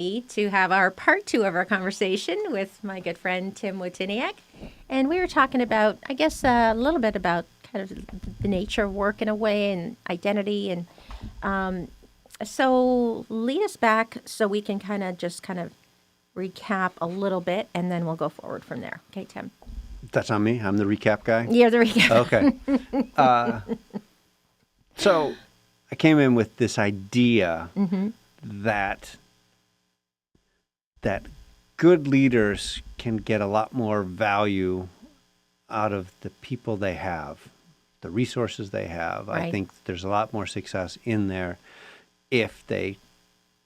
To have our part two of our conversation with my good friend Tim Wojtyniak. And we were talking about, I guess, a little bit about kind of the nature of work in a way and identity. And so lead us back so we can kind of recap a little bit and then we'll go forward from there. Okay, Tim? That's on me. I'm the recap guy. You're the recap. Okay. So I came in with this idea that good leaders can get a lot more value out of the people they have, the resources they have. Right. I think there's a lot more success in there if they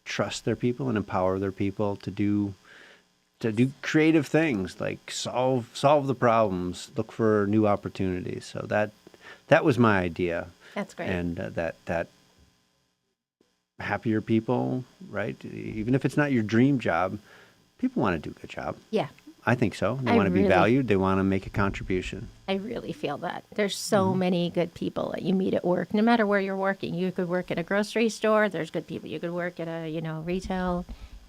trust their people and empower their people to do creative things like solve the problems, look for new opportunities. So that was my idea. That's great. And that happier people, right? Even if it's not your dream job, people want to do a good job. Yeah. I think so. They want to be valued. They want to make a contribution. I really feel that. There's so many good people that you meet at work, no matter where you're working. You could work at a grocery store. There's good people. You could work at a, retail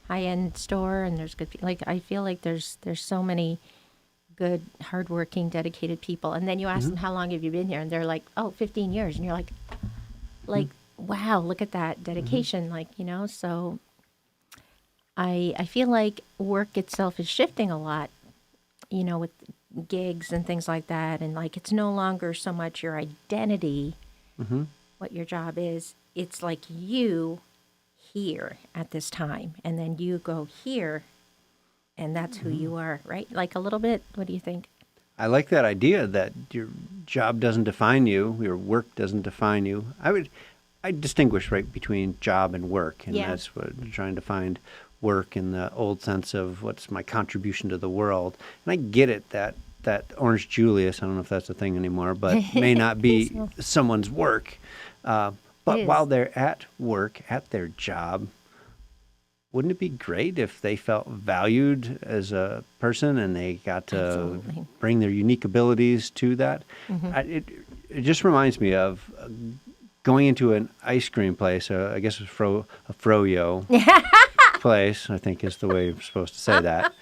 high-end store, and there's good people. Like, I feel like there's so many good, hardworking, dedicated people. And then you ask them, how long have you been here? And they're like, 15 years. And you're like, wow, look at that dedication. So I feel like work itself is shifting a lot, with gigs and things like that. And it's no longer so much your identity, what your job is. It's like you here at this time. And then you go here and that's who you are, right? Like a little bit. What do you think? I like that idea that your job doesn't define you, your work doesn't define you. I distinguish right between job and work, and that's what I'm trying to find work in the old sense of what's my contribution to the world. And I get it that Orange Julius, I don't know if that's a thing anymore, but may not be someone's work. But while they're at work, at their job, wouldn't it be great if they felt valued as a person and they got to bring their unique abilities to that? It just reminds me of going into an ice cream place, I guess it's a froyo place, I think is the way you're supposed to say that.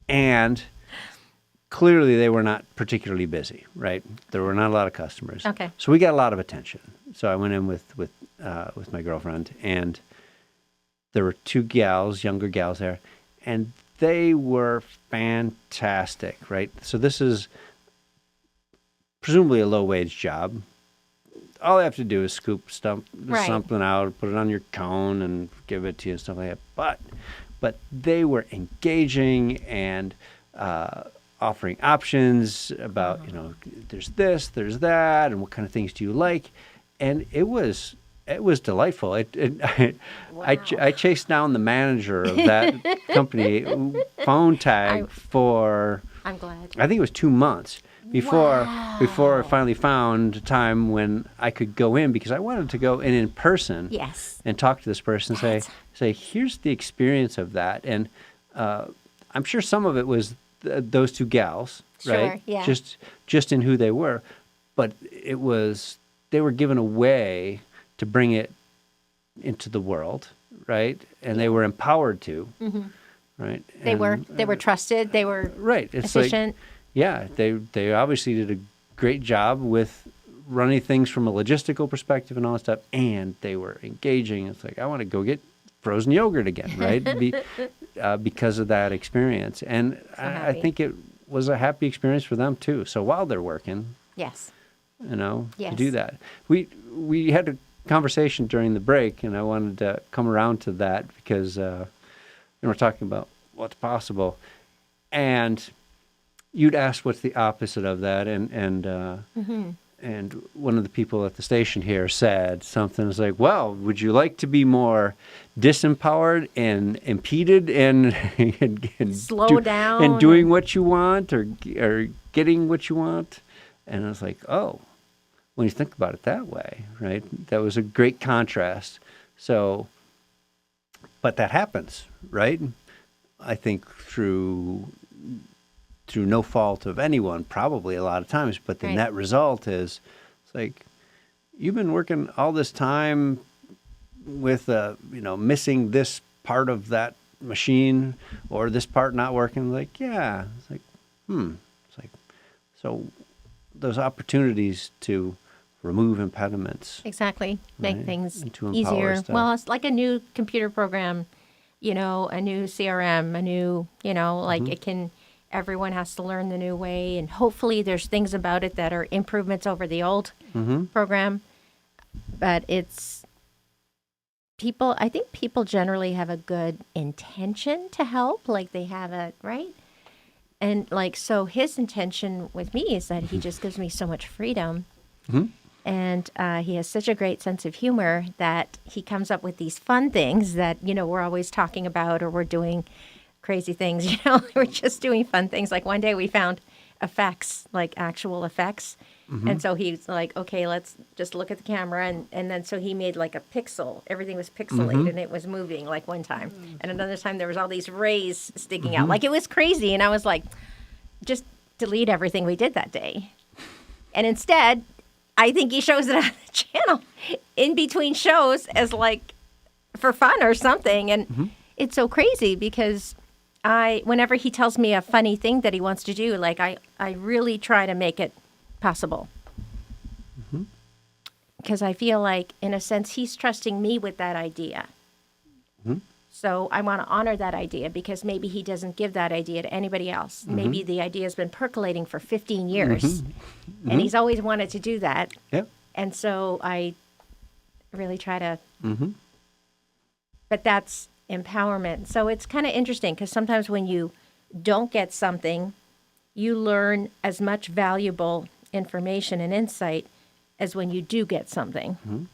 And clearly they were not particularly busy, right? There were not a lot of customers. Okay. So we got a lot of attention. So I went in with my girlfriend, and there were two younger gals there, and they were fantastic, right? So this is presumably a low-wage job. All they have to do is scoop something out, put it on your cone, and give it to you and stuff like that. But they were engaging and offering options about, there's this, there's that, and what kind of things do you like? And it was delightful. I chased down the manager of that company, phone tag for, I'm glad. I think it was 2 months before I finally found a time when I could go in, because I wanted to go in person and talk to this person and say, here's the experience of that. And I'm sure some of it was those two gals, right? Yeah. Just in who they were. But they were given a way to bring it into the world, right? And they were empowered to, right? They were trusted. They were It's efficient. They obviously did a great job with running things from a logistical perspective and all that stuff, and they were engaging. It's like, I want to go get frozen yogurt again, right? Because of that experience. And I think it was a happy experience for them too. So while they're working, to do that. We had a conversation during the break, and I wanted to come around to that because we're talking about what's possible. And you'd asked what's the opposite of that, and one of the people at the station here said something like, well, would you like to be more disempowered and impeded and slow down and doing what you want or getting what you want? And I was like, oh, when you think about it that way, right? That was a great contrast. So, but that happens, right? I think through no fault of anyone, probably a lot of times, but the net result is, it's like, you've been working all this time with missing this part of that machine or this part not working. Like, yeah, it's like, it's like, so those opportunities to remove impediments. Exactly. Make Right. things And to empower easier. stuff. Well, it's like a new computer program, a new CRM, a new, like it can, everyone has to learn the new way. And hopefully there's things about it that are improvements over the old program. But it's people, I think people generally have a good intention to help. Like they have a, right? And like, so his intention with me is that he just gives me so much freedom. And he has such a great sense of humor that he comes up with these fun things that, we're always talking about, or we're doing crazy things, we're just doing fun things. Like one day we found effects, like actual effects. And so he's like, okay, let's just look at the camera. And then so he made like a pixel. Everything was pixelated and it was moving like one time. And another time there was all these rays sticking out. Like it was crazy. And I was like, just delete everything we did that day. And instead, I think he shows it on the channel in between shows as like for fun or something. And it's so crazy because whenever he tells me a funny thing that he wants to do, like I really try to make it possible. Because I feel like, in a sense, he's trusting me with that idea. So I want to honor that idea because maybe he doesn't give that idea to anybody else. Maybe the idea has been percolating for 15 years, and he's always wanted to do that. Yep. And so I really try to. But that's empowerment. So it's kind of interesting because sometimes when you don't get something, you learn as much valuable information and insight as when you do get something.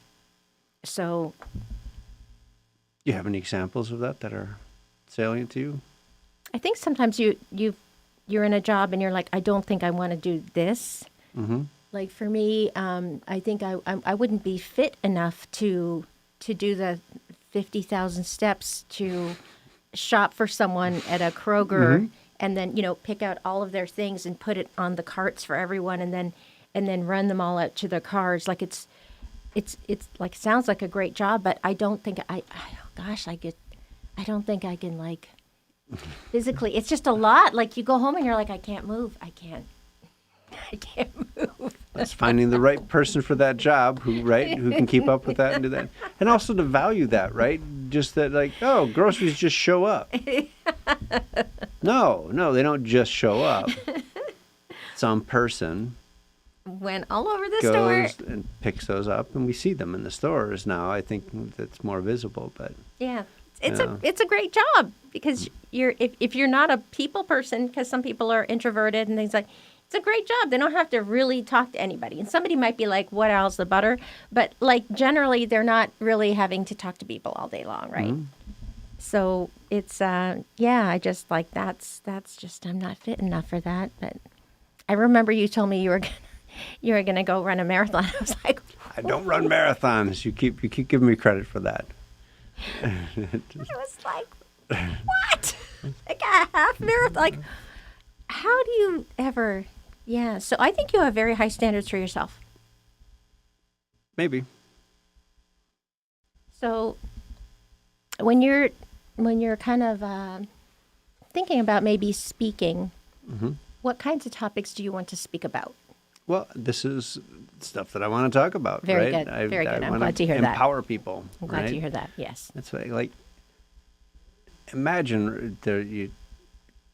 So. Do you have any examples of that are salient to you? I think sometimes you're in a job and you're like, I don't think I want to do this. Like for me, I think I wouldn't be fit enough to do the 50,000 steps to shop for someone at a Kroger and then pick out all of their things and put it on the carts for everyone and then run them all out to their cars. Like it's like sounds like a great job, but I don't think I don't think I can like physically. It's just a lot. Like you go home and you're like, I can't move. I can't move. That's finding the right person for that job who can keep up with that and do that. And also to value that, right? Just that like, oh, groceries just show up. No, they don't just show up. Some person went all over the goes store and picks those up, and we see them in the stores now. I think that's more visible, but yeah, it's a great job because if you're not a people person, because some people are introverted and things like, it's a great job. They don't have to really talk to anybody, and somebody might be like, "What else, the butter?" But like generally, they're not really having to talk to people all day long, right? So it's I just like that's just I'm not fit enough for that. But I remember you told me you were gonna go run a marathon. I was like, I don't run marathons. You keep giving me credit for that. I was like, what? Like a half marathon? Like, how do you ever? Yeah. So I think you have very high standards for yourself. Maybe. So when you're kind of thinking about maybe speaking, what kinds of topics do you want to speak about? Well, this is stuff that I want to talk about. Very right? good. Very good. I'm want glad to hear that. Empower people. I'm glad to hear that. Yes. That's like imagine you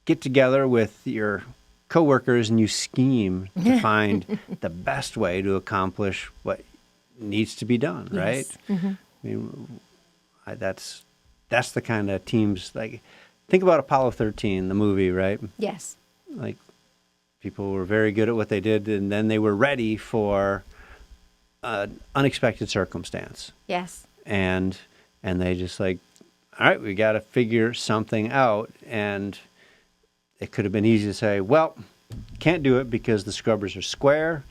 get together with your coworkers and you scheme to find the best way to accomplish what needs to be done. Right. I mean, that's the kind of teams like. Think about Apollo 13, the movie, right? Yes. Like. People were very good at what they did, and then they were ready for an unexpected circumstance. Yes. And they just like, all right, we got to figure something out. And it could have been easy to say, well, can't do it because the scrubbers are square,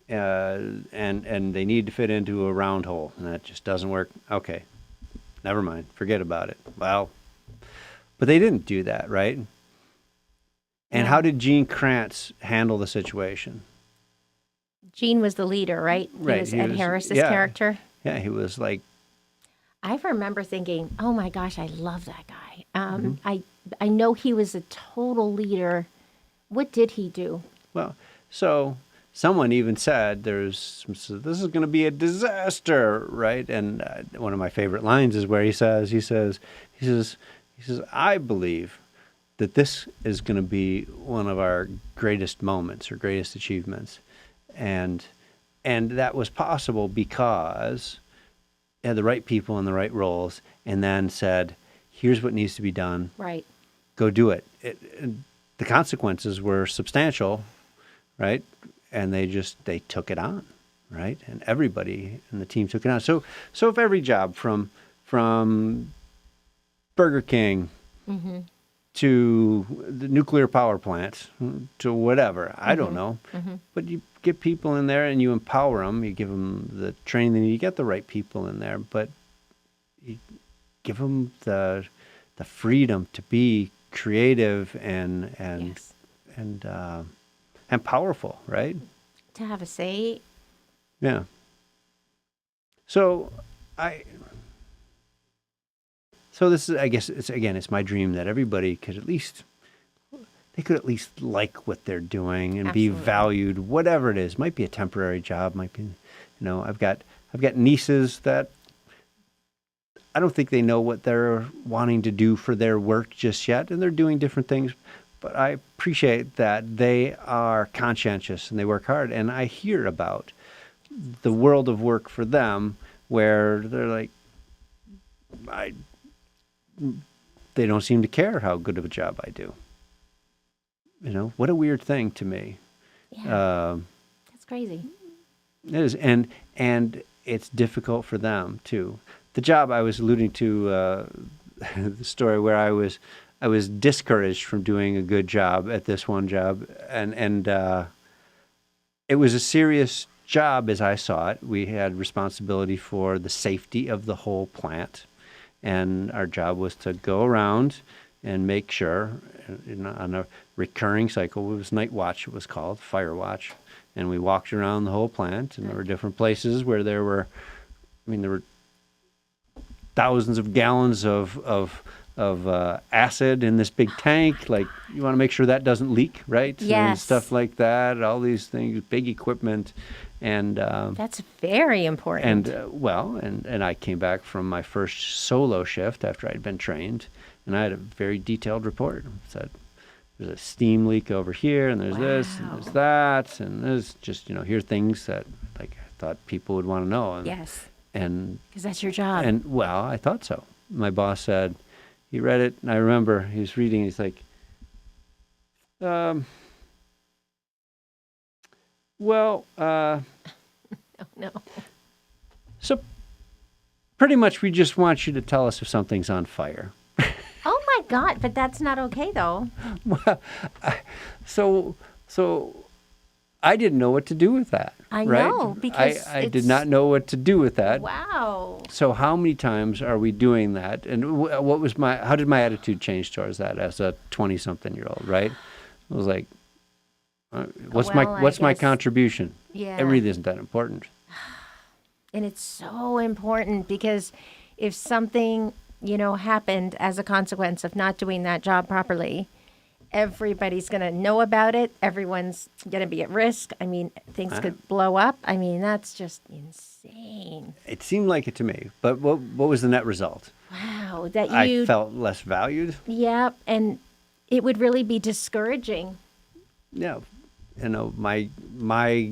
and they need to fit into a round hole, and that just doesn't work. Okay, never mind, forget about it. Well, but they didn't do that, right? And how did Gene Kranz handle the situation? Gene was the leader, right? Right. He was Ed Harris's character. Yeah, he was like I remember thinking, "Oh my gosh, I love that guy." I know he was a total leader. What did he do? Well, so someone even said so this is going to be a disaster, right? And one of my favorite lines is where he says, I believe that this is going to be one of our greatest moments or greatest achievements, and that was possible because it had the right people in the right roles, and then said, here's what needs to be done. Right. Go do it. The consequences were substantial, right? And they took it on, right? And everybody in the team took it on. So if every job from Burger King to the nuclear power plant to whatever, I don't know, but you get people in there and you empower them, you give them the training, you get the right people in there, but you give them the freedom to be creative and Yes. and powerful, right? To have a say. Yeah. So this is, I guess, it's my dream that everybody could at least like what they're doing and be Absolutely. valued, whatever it is. Might be a temporary job, might be, I've got nieces that I don't think they know what they're wanting to do for their work just yet, and they're doing different things. But I appreciate that they are conscientious and they work hard. And I hear about the world of work for them where they're like, they don't seem to care how good of a job I do. What a weird thing to me. Yeah. That's crazy. It is, and it's difficult for them too. The job I was alluding to, the story where I was discouraged from doing a good job at this one job, and it was a serious job as I saw it. We had responsibility for the safety of the whole plant, and our job was to go around and make sure, on a recurring cycle, it was night watch, it was called, fire watch, and we walked around the whole plant, and there were different places where there were thousands of gallons of acid in this big tank. Like, you want to make sure that doesn't leak, right? Yes. And stuff like that. All these things, big equipment, and That's very important. and I came back from my first solo shift after I'd been trained, and I had a very detailed report. It said, there's a steam leak over here, and there's this, and there's that, and there's just, here are things that, like, I thought people would want to know. And, Yes. And Because that's your job. And well, I thought so. My boss said, he read it, and I remember he was reading. He's like, well, no. so pretty much we just want you to tell us if something's on fire. Oh my God! But that's not okay, though. Well, so I didn't know what to do with that. I right? know, because I did not know what to do with that. Wow. So how many times are we doing that? And how did my attitude change towards that as a 20-something-year-old, right? I was like, what's my contribution? Yeah. It really isn't that important. And it's so important because if something, happened as a consequence of not doing that job properly, everybody's going to know about it. Everyone's going to be at risk. I mean, things could blow up. I mean, that's just insane. It seemed like it to me. But what was the net result? Wow. I felt less valued. Yeah. And it would really be discouraging. Yeah. My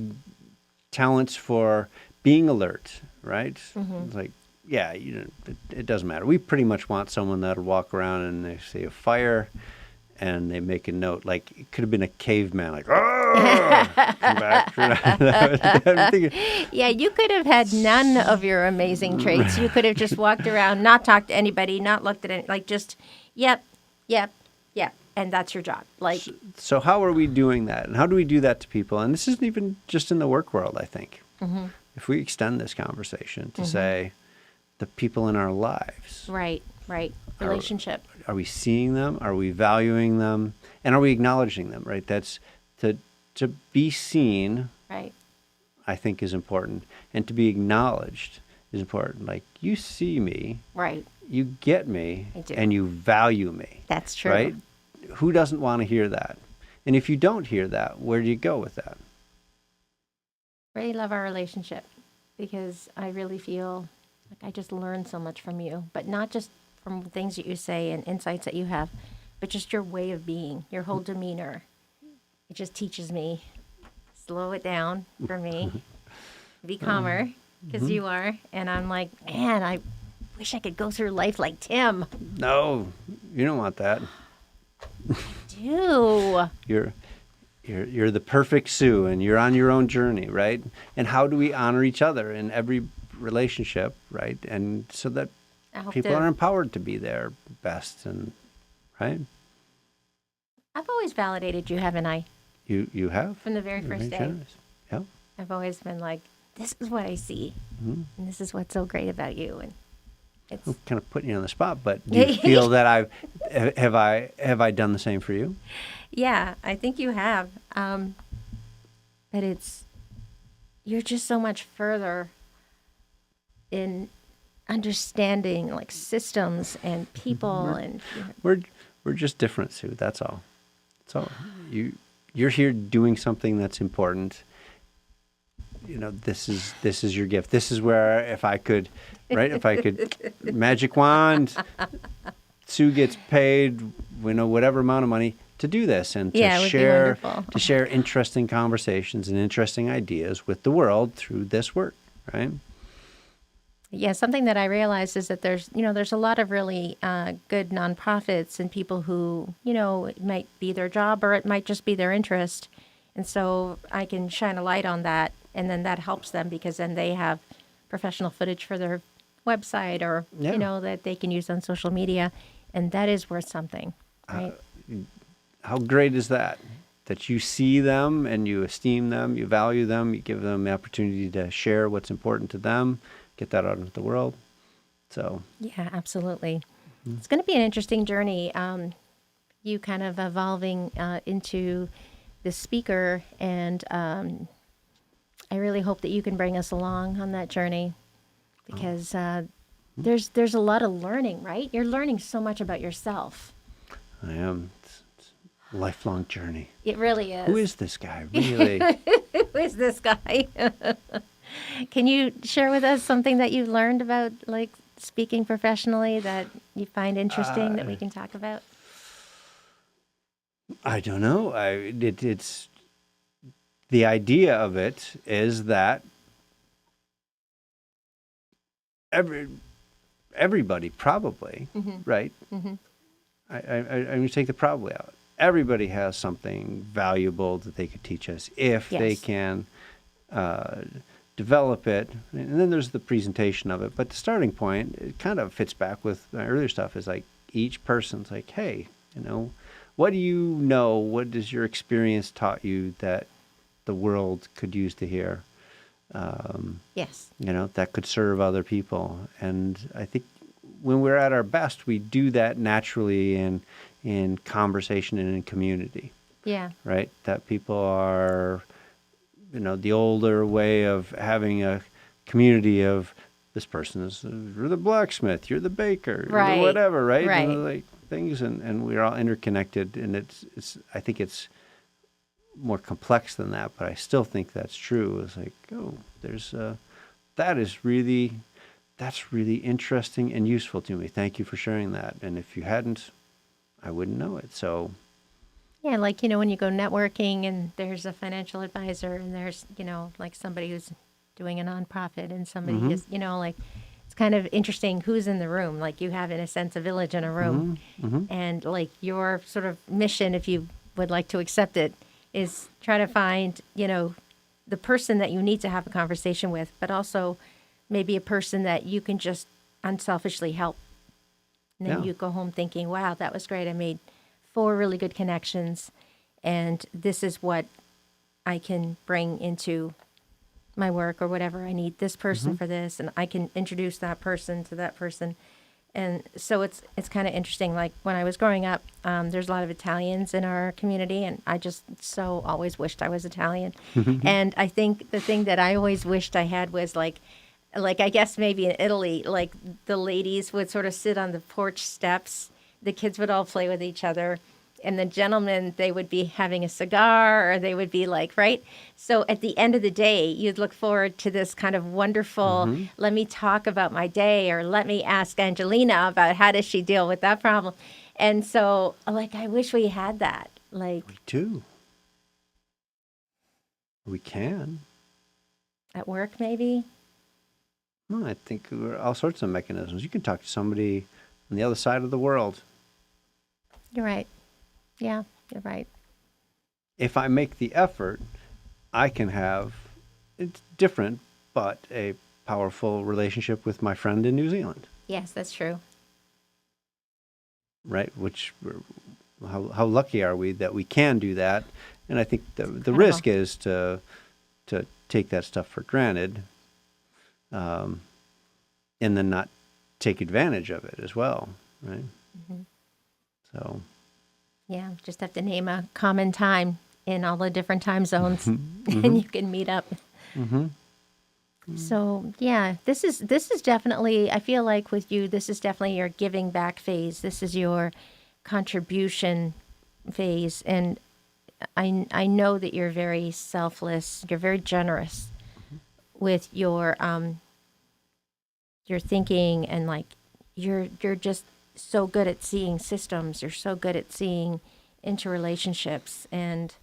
talents for being alert, right? It's like, yeah, it doesn't matter. We pretty much want someone that'll walk around and they see a fire and they make a note. Like, it could have been a caveman, like, oh, come back. Yeah, you could have had none of your amazing traits. You could have just walked around, not talked to anybody, not looked at it, like just, yep. And that's your job. Like, so how are we doing that? And how do we do that to people? And this isn't even just in the work world, I think. If we extend this conversation to say the people in our lives. Right. Relationship. Are we seeing them? Are we valuing them? And are we acknowledging them, right? That's to be seen, Right. I think, is important. And to be acknowledged is important. Like, you see me, Right. you get me, I do. and you value me. That's true. Right? Who doesn't want to hear that? And if you don't hear that, where do you go with that? Really love our relationship because I really feel like I just learn so much from you, but not just from things that you say and insights that you have, but just your way of being, your whole demeanor. It just teaches me, slow it down for me, be calmer because you are. And I'm like, man, I wish I could go through life like Tim. No, you don't want that. Do. You're the perfect Sue, and you're on your own journey, right? And how do we honor each other in every relationship, right? And so that people are empowered to be their best, and right? I've always validated you, haven't I? You have From the very You're first very day. generous. Yeah. I've always been like, this is what I see, and this is what's so great about you, and it's I'm kind of putting you on the spot, but do you feel that have I done the same for you? yeah, I think you have, but you're just so much further in understanding like systems and people, and We're just different, Sue. That's all. So you're here doing something that's important. You know, this is your gift. This is where if I could magic wand, Sue gets paid, whatever amount of money to do this and to Yeah, it would be wonderful. share interesting conversations and interesting ideas with the world through this work, right? yeah, something that I realized is that there's a lot of really good nonprofits and people who, it might be their job or it might just be their interest. And so I can shine a light on that, and then that helps them because then they have professional footage for their website or, that they can use on social media. And that is worth something, right? How great is that? That you see them and you esteem them, you value them, you give them the opportunity to share what's important to them, get that out into the world. So Yeah, absolutely. It's going to be an interesting journey. You kind of evolving into the speaker, and I really hope that you can bring us along on that journey because there's a lot of learning, right? You're learning so much about yourself. I am. It's a lifelong journey. It really is. Who is this guy, really? Who is this guy? Can you share with us something that you learned about, like, speaking professionally that you find interesting that we can talk about? I don't know. It's the idea of it is that everybody probably, right? I'm going to take the probably out. Everybody has something valuable that they could teach us if they can develop it. And then there's the presentation of it. But the starting point, it kind of fits back with my earlier stuff, is like each person's like, hey, what do you know? What has your experience taught you that the world could use to hear? Yes. That could serve other people. And I think when we're at our best, we do that naturally in conversation and in community. Yeah. Right? That people are, the older way of having a community of this person is, you're the blacksmith, you're the baker, you're the whatever, right? Right. Like things, and we're all interconnected, and I think it's more complex than that, but I still think that's true. It's like, that's really interesting and useful to me. Thank you for sharing that. And if you hadn't, I wouldn't know it. So yeah, like, when you go networking and there's a financial advisor and there's, like somebody who's doing a nonprofit and somebody who's, like, it's kind of interesting who's in the room. Like, you have, in a sense, a village in a room. And like your sort of mission, if you would like to accept it, is try to find, the person that you need to have a conversation with, but also maybe a person that you can just unselfishly help. And then you go home thinking, wow, that was great. I made 4 really good connections, and this is what I can bring into my work or whatever. I need this person for this, and I can introduce that person to that person. And so it's kind of interesting. Like, when I was growing up, there's a lot of Italians in our community, and I just so always wished I was Italian. And I think the thing that I always wished I had was, like, like I guess maybe in Italy, like the ladies would sort of sit on the porch steps, the kids would all play with each other, and the gentlemen, they would be having a cigar, or they would be like, right? So at the end of the day, you'd look forward to this kind of wonderful, let me talk about my day, or let me ask Angelina about how does she deal with that problem. And so, like, I wish we had that. Like, We do. We can. at work, maybe. Well, I think there are all sorts of mechanisms. You can talk to somebody on the other side of the world. You're right. Yeah, you're right. If I make the effort, I can have, it's different, but a powerful relationship with my friend in New Zealand, Yes, that's true. right? Which, how lucky are we that we can do that? And I think the incredible. risk is to take that stuff for granted, and then not take advantage of it as well, right? So, Yeah, just have to name a common time in all the different time zones, and you can meet up. So yeah, this is definitely. I feel like with you, this is definitely your giving back phase. This is your contribution phase, and I know that you're very selfless. You're very generous with your thinking, and like you're just so good at seeing systems. You're so good at seeing interrelationships, and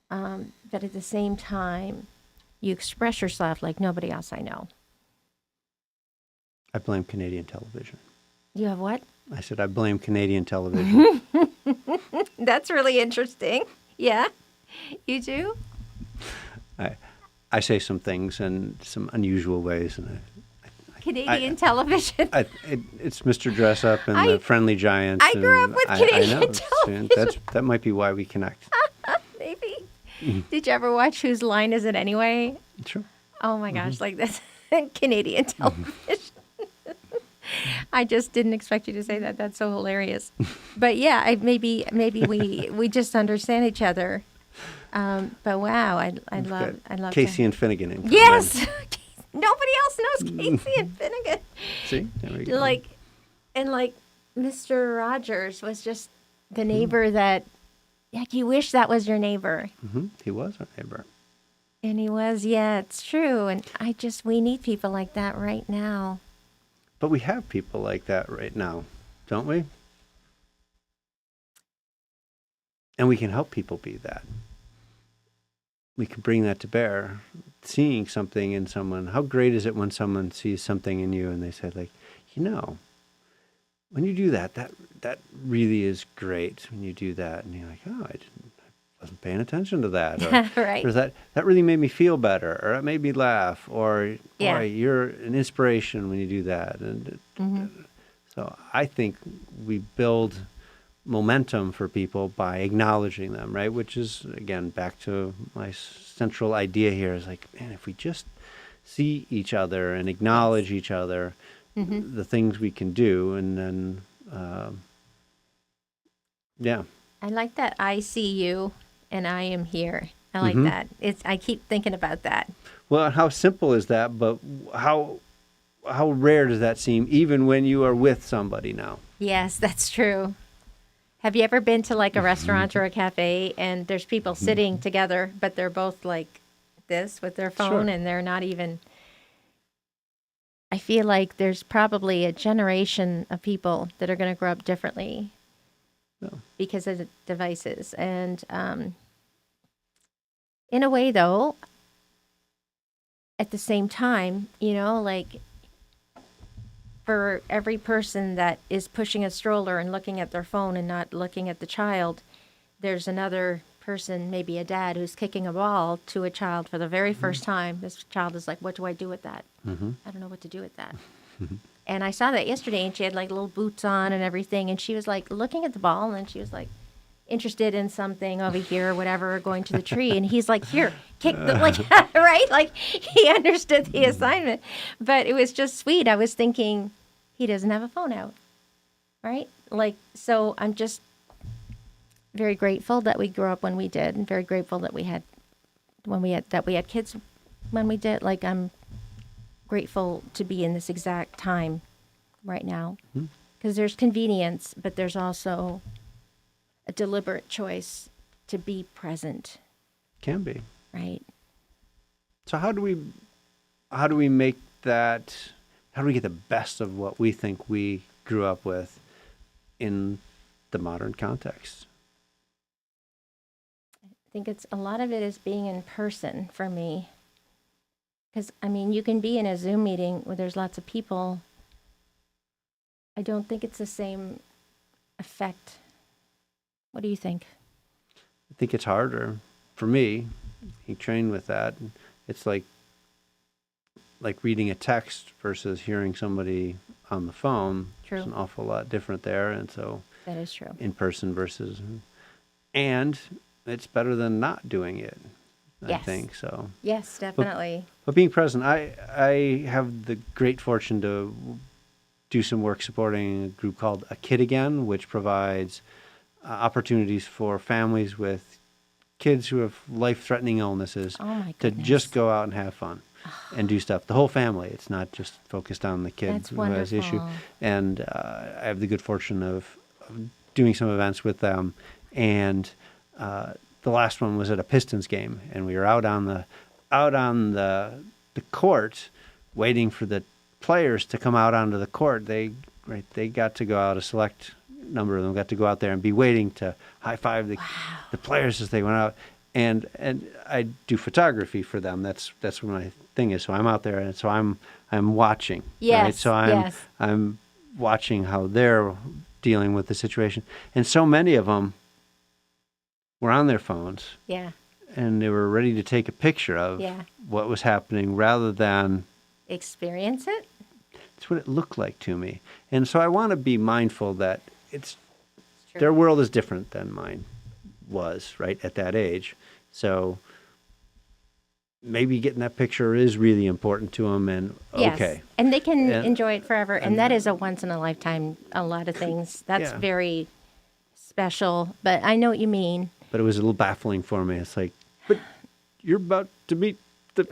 but at the same time, you express yourself like nobody else I know. I blame Canadian television. You have what? I said I blame Canadian television. That's really interesting. Yeah, you do? I say some things in some unusual ways, and Canadian television. it's Mr. Dress Up and the Friendly Giant. I grew up with Canadian television. That might be why we connect. Maybe. Did you ever watch Whose Line Is It Anyway? Sure. Oh my gosh, like this Canadian television. I just didn't expect you to say that. That's so hilarious. But yeah, maybe we just understand each other. But wow, I love Casey and Finnegan in common. Yes. Nobody else knows Casey and Finnegan. See, there we go. Like Mr. Rogers was just the neighbor that, like, you wish that was your neighbor. He was our neighbor. And he was, yeah, it's true. And we need people like that right now. But we have people like that right now, don't we? And we can help people be that. We can bring that to bear. Seeing something in someone. How great is it when someone sees something in you and they say, like, when you do that, that really is great when you do that. And you're like, oh, I wasn't paying attention to that. Or, right. Or that really made me feel better, or it made me laugh, or Yeah. boy, you're an inspiration when you do that. And so I think we build momentum for people by acknowledging them, right? Which is, again, back to my central idea here is like, man, if we just see each other and acknowledge each other, the things we can do, and then, yeah. I like that. I see you and I am here. I like that. I keep thinking about that. Well, how simple is that? But how rare does that seem, even when you are with somebody now? Yes, that's true. Have you ever been to like a restaurant or a cafe and there's people sitting together, but they're both like this with their phone, Sure. and they're not even. I feel like there's probably a generation of people that are going to grow up differently because of the devices. And in a way, though, at the same time, like for every person that is pushing a stroller and looking at their phone and not looking at the child, there's another person, maybe a dad, who's kicking a ball to a child for the very first time. This child is like, what do I do with that? I don't know what to do with that. And I saw that yesterday, and she had like little boots on and everything, and she was like looking at the ball, and then she was like interested in something over here or whatever, going to the tree, and he's like, here, kick the, like, right? Like, he understood the assignment. But it was just sweet. I was thinking, he doesn't have a phone out, right? Like, so I'm just very grateful that we grew up when we did, and very grateful that we had kids when we did. Like, I'm grateful to be in this exact time right now. Because there's convenience, but there's also a deliberate choice to be present, Can be. right? So how do we make that, how do we get the best of what we think we grew up with in the modern context? I think it's a lot of it is being in person for me. Because, I mean, you can be in a Zoom meeting where there's lots of people. I don't think it's the same effect. What do you think? I think it's harder for me. He trained with that. It's like reading a text versus hearing somebody on the phone. True. There's an awful lot different there, and so That is true. in person versus, and it's better than not doing it. I Yes. think so. Yes, definitely. But being present, I have the great fortune to do some work supporting a group called A Kid Again, which provides opportunities for families with kids who have life-threatening illnesses Oh my to goodness. just go out and have fun and do stuff. The whole family. It's not just focused on the kid That's who has issue. wonderful. And I have the good fortune of doing some events with them. And the last one was at a Pistons game, and we were out on the court waiting for the players to come out onto the court. They got to go out, a select number of them got to go out there and be waiting to high five the players as they went out. And I do photography for them. That's what my thing is. So I'm out there, and so I'm watching. Yes, Right? So yes. I'm watching how they're dealing with the situation. And so many of them were on their phones, Yeah. and they were ready to take a picture of Yeah. what was happening rather than Experience it? it's what it looked like to me. And so I want to be mindful that It's true. their world is different than mine was, right, at that age. So maybe getting that picture is really important to them, and Yes. okay. And they can And- enjoy it forever. And that is a once in a lifetime, a lot of things. That's Yeah. very special. But I know what you mean. But it was a little baffling for me. It's like, but you're about to meet the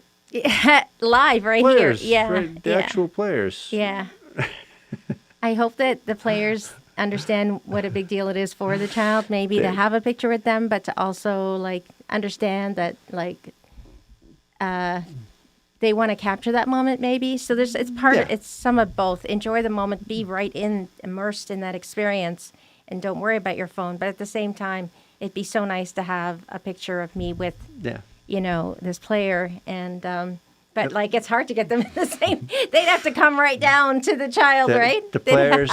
Live right players, here. Yeah. right? The yeah. actual players. Yeah. I hope that the players understand what a big deal it is for the child, maybe to have a picture with them, but to also like understand that like they want to capture that moment maybe. So it's part of Yeah. it's some of both. Enjoy the moment, be immersed in that experience, and don't worry about your phone. But at the same time, it'd be so nice to have a picture of me with Yeah. this player, and but like it's hard to get them in the same. They'd have to come right down to the child, right? The players,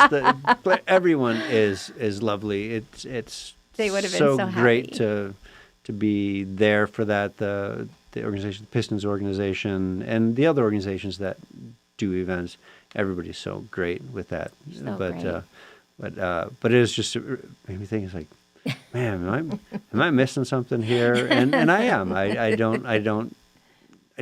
everyone is lovely. It's They would have been so so great happy. to be there for that. The organization, the Pistons organization, and the other organizations that do events. Everybody's so great with that. So but great. but it is just it made me think. It's like, man, am I missing something here? And I am. I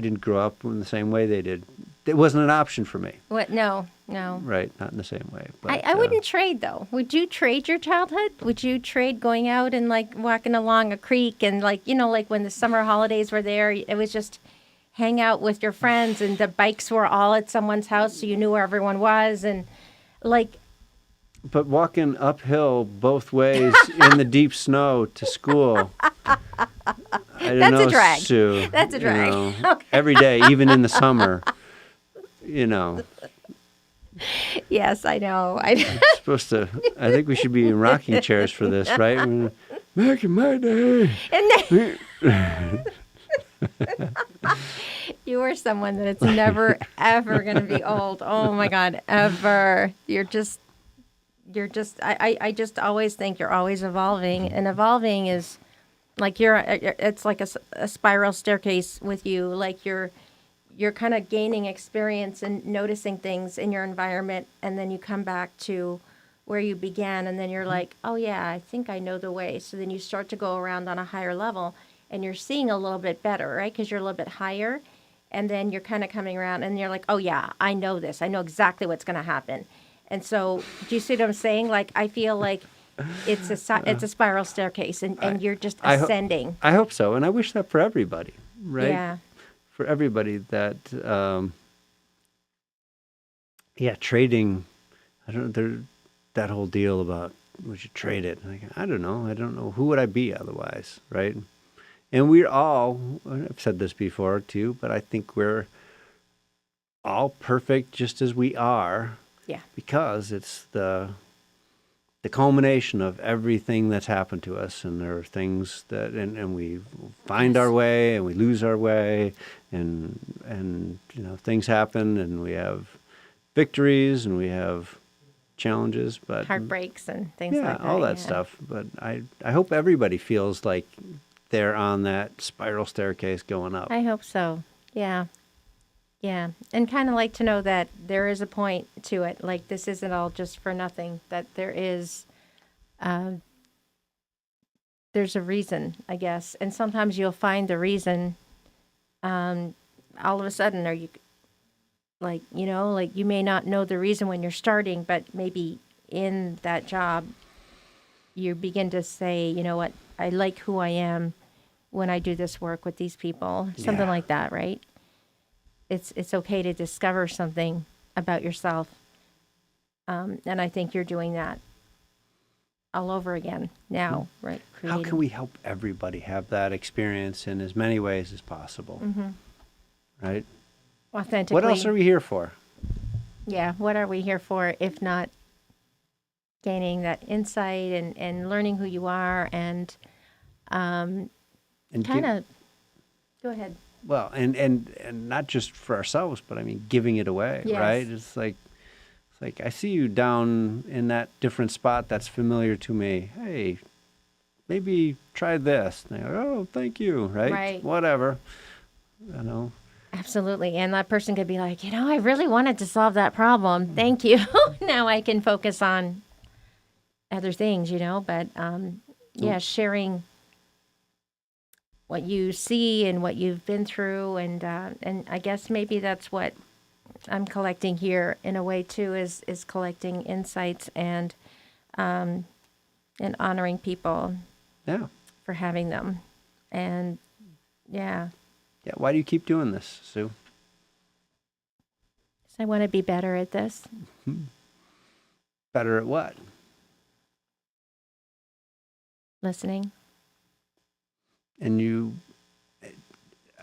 didn't grow up in the same way they did. It wasn't an option for me. What? No. Right, not in the same way. But, I wouldn't trade though. Would you trade your childhood? Would you trade going out and like walking along a creek and like like when the summer holidays were there, it was just hang out with your friends and the bikes were all at someone's house, so you knew where everyone was, and like But walking uphill both ways in the deep snow to school, I don't That's a know, drag. Sue. That's a drag. Okay. Every day, even in the summer. yes, I know. Supposed to. I think we should be in rocking chairs for this, right? Back in my day. And then, you are someone that it's never ever going to be old. Oh my God, ever. You're just. I just always think you're always evolving, and evolving is like it's like a spiral staircase with you. Like you're kind of gaining experience and noticing things in your environment, and then you come back to where you began, and then you're like, oh yeah, I think I know the way. So then you start to go around on a higher level, and you're seeing a little bit better, right? Because you're a little bit higher, and then you're kind of coming around, and you're like, oh yeah, I know this. I know exactly what's going to happen. And so, do you see what I'm saying? Like, I feel like it's a spiral staircase, and you're just ascending. I hope so, and I wish that for everybody, right? Yeah. For everybody that Yeah, trading. I don't. That whole deal about would you trade it? Like, I don't know. I don't know. Who would I be otherwise, right? And we're all. I've said this before too, but I think we're all perfect just as we are. Yeah. Because it's the culmination of everything that's happened to us, and there are things that and we find our way and we lose our way, and things happen, and we have victories and we have challenges, but Heartbreaks and things like that. all that stuff. But I hope everybody feels like they're on that spiral staircase going up. I hope so. Yeah. Yeah. And kind of like to know that there is a point to it. Like, this isn't all just for nothing, that there's a reason, I guess. And sometimes you'll find the reason all of a sudden, or you like you may not know the reason when you're starting, but maybe in that job you begin to say, you know what, I like who I am when I do this work with these people, something like that, right? It's okay to discover something about yourself, and I think you're doing that all over again now, right? How can we help everybody have that experience in as many ways as possible? Right? Authentically. What else are we here for? Yeah, what are we here for if not gaining that insight and learning who you are and kind of go ahead. Well, and not just for ourselves, but I mean giving it away, right? It's like I see you down in that different spot that's familiar to me. Hey, maybe try this. And they go, oh, thank you, right? Right. Whatever. Absolutely. And that person could be like, I really wanted to solve that problem. Thank you. Now I can focus on other things, but sharing what you see and what you've been through. And I guess maybe that's what I'm collecting here in a way too, is collecting insights and honoring people for having them. And yeah. Yeah, why do you keep doing this, Sue? I want to be better at this. Better at what? Listening. And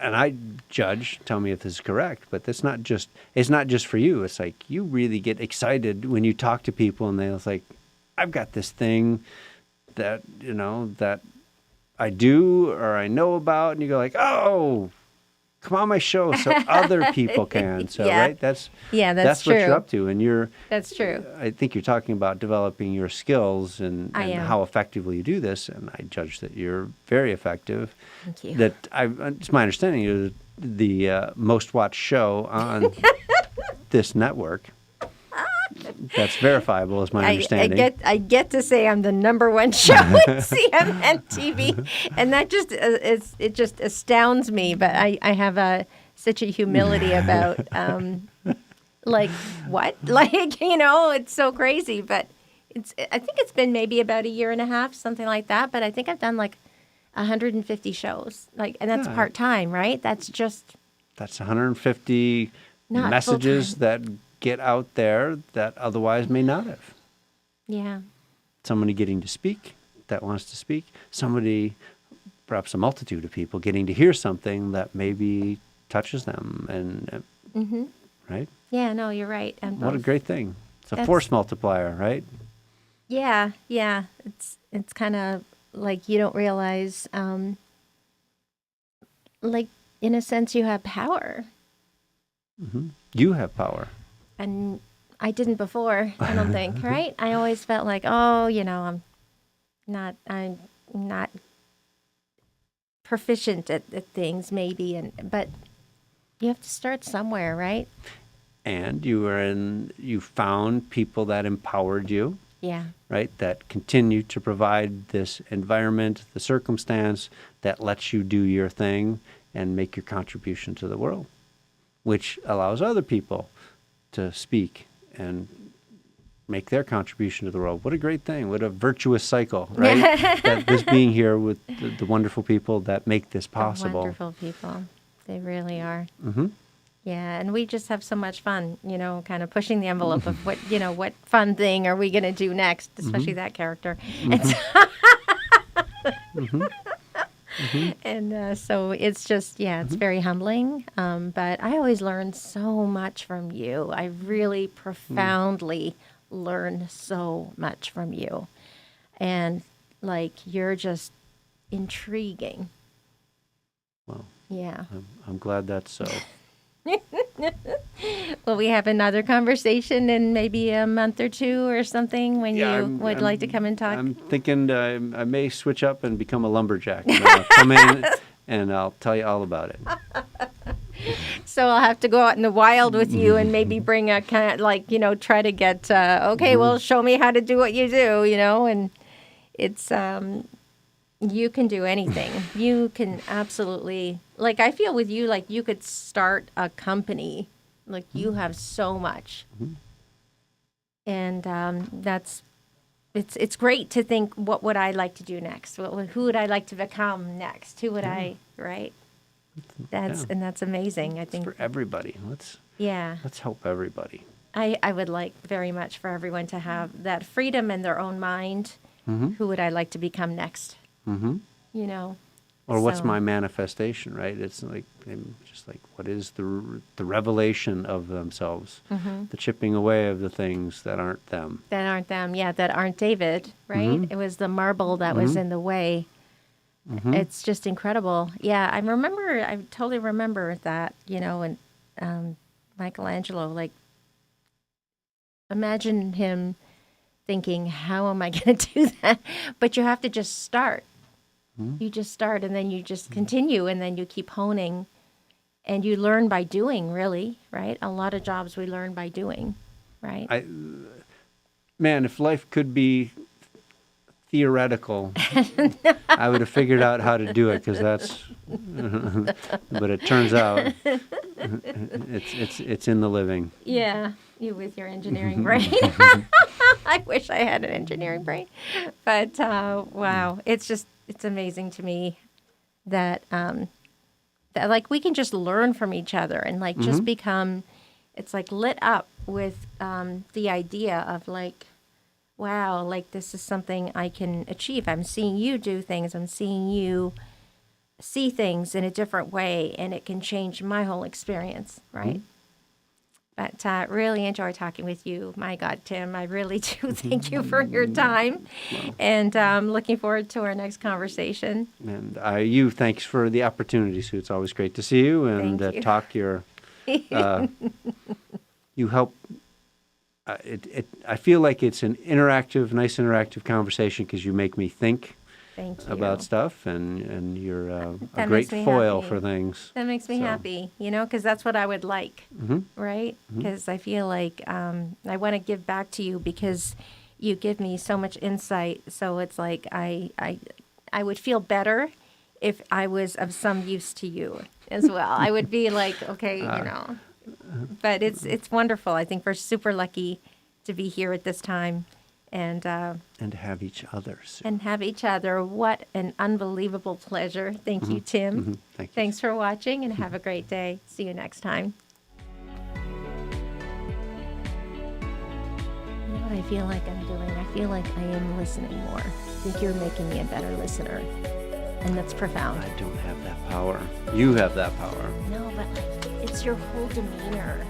I judge, tell me if this is correct, but it's not just for you. It's like you really get excited when you talk to people and they're like, I've got this thing that, that I do or I know about, and you go like, oh, come on my show so other people can. So, right? That's true. What you're up to. And that's true. I think you're talking about developing your skills and how effectively you do this. And I judge that you're very effective. Thank you. It's my understanding you're the most watched show on this network. That's verifiable, is my understanding. I get to say I'm the #1 show in CNN TV, and that it just astounds me. But I have such a humility about like what, it's so crazy. But I think it's been maybe about a year and a half, something like that. But I think I've done like 150 shows, and that's part time, right? That's 150 messages that get out there that otherwise may not have. Yeah. Somebody getting to speak that wants to speak. Somebody, perhaps a multitude of people, getting to hear something that maybe touches them. And right? Yeah, no, you're right. And what a great thing. It's a force multiplier, right? Yeah. It's kind of like you don't realize, like, in a sense, you have power. Mm-hmm. You have power. And I didn't before, I don't think, right? I always felt like, I'm not proficient at things, maybe, but you have to start somewhere, right? And you found people that empowered you. Yeah. Right? That continue to provide this environment, the circumstance that lets you do your thing and make your contribution to the world, which allows other people to speak and make their contribution to the world. What a great thing. What a virtuous cycle, right? That this being here with the wonderful people that make this possible. Wonderful people. They really are. Mm-hmm. Yeah, and we just have so much fun, kind of pushing the envelope of what fun thing are we going to do next, especially that character. And so it's just, it's very humbling. But I always learn so much from you. I really profoundly learn so much from you. And like, you're just intriguing. Well, yeah. I'm glad that's so. Will we have another conversation in maybe a month or two or something when you would like to come and talk? I'm thinking I may switch up and become a lumberjack. Come in and I'll tell you all about it. So I'll have to go out in the wild with you and maybe bring a kind of like, try to get, well, show me how to do what you do, and it's, you can do anything. You can absolutely, like, I feel with you, like, you could start a company. Like, you have so much. And it's great to think, what would I like to do next? Who would I like to become next? Who would I, right? And that's amazing, I think. It's for everybody. Let's help everybody. I would like very much for everyone to have that freedom in their own mind. Who would I like to become next? Or what's my manifestation, right? It's like, just like, what is the revelation of themselves, the chipping away of the things that aren't them. That aren't David, right? It was the marble that was in the way. It's just incredible. Yeah, I totally remember that, and Michelangelo, like, imagine him thinking, how am I going to do that? But you have to just start. You just start, and then you just continue, and then you keep honing, and you learn by doing, really, right? A lot of jobs we learn by doing, right? Man, if life could be theoretical, I would have figured out how to do it, because that's, but it turns out it's in the living. Yeah, you with your engineering brain. I wish I had an engineering brain. But, wow, it's amazing to me that, like, we can just learn from each other and, like, just become, it's like lit up with the idea of, like, wow, like, this is something I can achieve. I'm seeing you do things. I'm seeing you see things in a different way, and it can change my whole experience, right? But really enjoy talking with you. My God, Tim, I really do thank you for your time. And looking forward to our next conversation. And thanks for the opportunity, Sue. It's always great to see you and talk your, you help. I feel like it's an nice interactive conversation, because you make me think about stuff, and you're a great foil for things. That makes me happy, because that's what I would like, right? Because I feel like I want to give back to you, because you give me so much insight. So it's like I would feel better if I was of some use to you as well. I would be like, okay, But it's wonderful. I think we're super lucky to be here at this time. And to have each other. And have each other. What an unbelievable pleasure. Thank you, Tim. Thanks for watching, and have a great day. See you next time. You know what I feel like I'm doing? I feel like I am listening more. I think you're making me a better listener. And that's profound. I don't have that power. You have that power. No, but like, it's your whole demeanor.